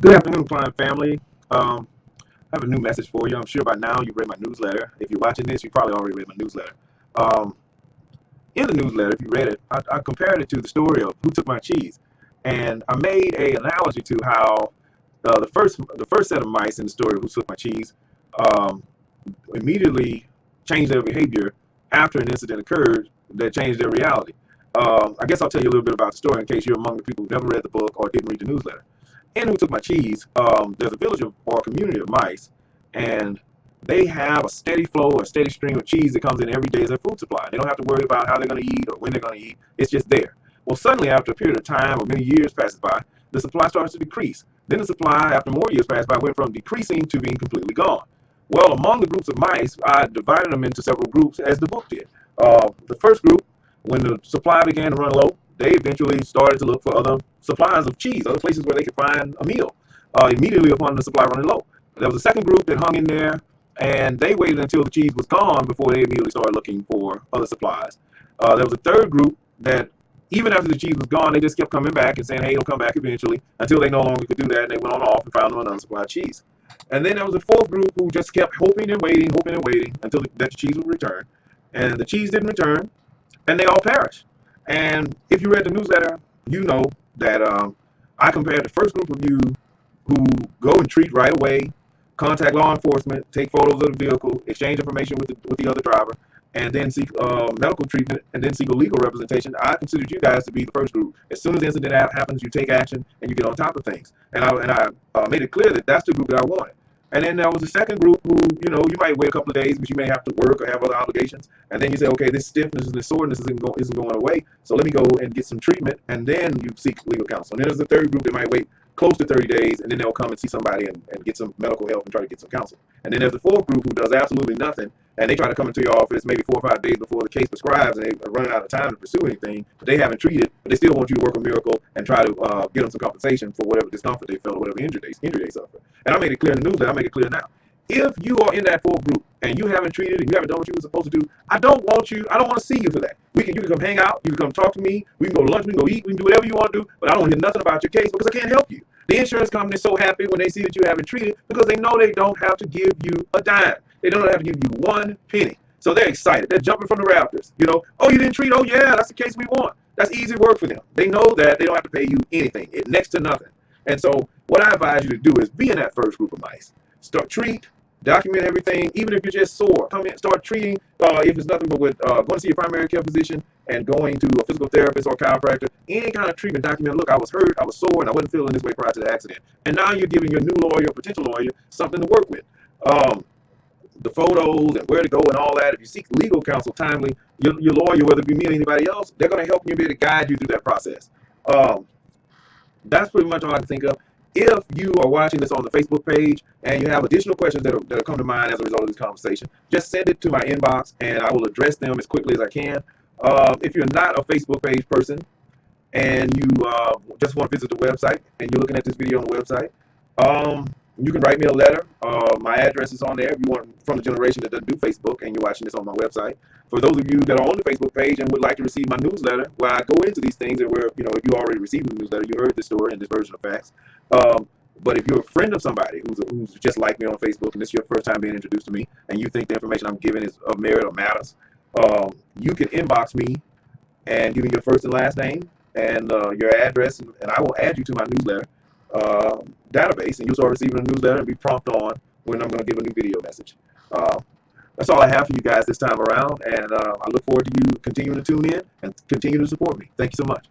Good afternoon, client family. I have a new message for you. I'm sure by now you've read my newsletter. If you're watching this, you probably already read my newsletter. Um, in the newsletter, if you read it, I compared it to the story of Who Took My Cheese, and I made an analogy to how the first set of mice in the story of Who Took My Cheese um, immediately changed their behavior after an incident occurred that changed their reality. I guess I'll tell you a little bit about the story in case you're among the people who never read the book or didn't read the newsletter. In Who Took My Cheese, there's a village or a community of mice, and they have a steady flow, a steady stream of cheese that comes in every day as their food supply. They don't have to worry about how they're going to eat or when they're going to eat. It's just there. Well, suddenly, after a period of time or many years passes by, the supply starts to decrease. Then the supply, after more years pass by, went from decreasing to being completely gone. Well, among the groups of mice, I divided them into several groups as the book did. The first group, when the supply began to run low, they eventually started to look for other supplies of cheese, other places where they could find a meal immediately upon the supply running low. There was a second group that hung in there, and they waited until the cheese was gone before they immediately started looking for other supplies. There was a third group that, even after the cheese was gone, they just kept coming back and saying, hey, it'll come back eventually, until they no longer could do that, and they went on off and found another supply of cheese. And then there was a fourth group who just kept hoping and waiting until that the cheese would return. And the cheese didn't return, and they all perished. And if you read the newsletter, you know that I compared the first group of you who go and treat right away, contact law enforcement, take photos of the vehicle, exchange information with the other driver, and then seek medical treatment, and then seek a legal representation. I considered you guys to be the first group. As soon as the incident happens, you take action and you get on top of things. And I made it clear that that's the group that I wanted. And then there was a second group who, you might wait a couple of days, but you may have to work or have other obligations. And then you say, okay, this stiffness and this soreness isn't going away, so let me go and get some treatment, and then you seek legal counsel. And then there's a third group that might wait close to 30 days, and then they'll come and see somebody and get some medical help and try to get some counsel. And then there's the fourth group who does absolutely nothing, and they try to come into your office maybe 4 or 5 days before the case prescribes, and they're running out of time to pursue anything, but they haven't treated, but they still want you to work a miracle and try to get them some compensation for whatever discomfort they felt or whatever injury they suffered. And I made it clear in the newsletter, I make it clear now. If you are in that fourth group and you haven't treated and you haven't done what you were supposed to do, I don't want to see you for that. You can come hang out, you can come talk to me, we can go to lunch, we can go eat, we can do whatever you want to do, but I don't want to hear nothing about your case because I can't help you. The insurance company is so happy when they see that you haven't treated because they know they don't have to give you a dime. They don't have to give you 1 penny. So they're excited. They're jumping from the rafters. Oh, you didn't treat? Oh, yeah, that's the case we want. That's easy work for them. They know that they don't have to pay you anything, next to nothing. And so what I advise you to do is be in that first group of mice. Treat, document everything, even if you're just sore. Come in, start treating. If it's nothing but with going to see your primary care physician and going to a physical therapist or chiropractor, any kind of treatment, document. Look, I was hurt, I was sore, and I wasn't feeling this way prior to the accident. And now you're giving your new lawyer, or potential lawyer, something to work with. The photos and where to go and all that. If you seek legal counsel timely, your lawyer, whether it be me or anybody else, they're going to help you be able to guide you through that process. That's pretty much all I can think of. If you are watching this on the Facebook page and you have additional questions that come to mind as a result of this conversation, just send it to my inbox and I will address them as quickly as I can. If you're not a Facebook page person and you just want to visit the website and you're looking at this video on the website, you can write me a letter. My address is on there if you want, from the generation that doesn't do Facebook and you're watching this on my website. For those of you that are on the Facebook page and would like to receive my newsletter, where I go into these things and where, if you already received the newsletter, you heard the story and this version of facts. But if you're a friend of somebody who's just like me on Facebook and this is your first time being introduced to me and you think the information I'm giving is of merit or matters, you can inbox me and give me your first and last name and your address, and I will add you to my newsletter database, and you'll start receiving a newsletter and be prompted on when I'm going to give a new video message. That's all I have for you guys this time around, and I look forward to you continuing to tune in and continue to support me. Thank you so much.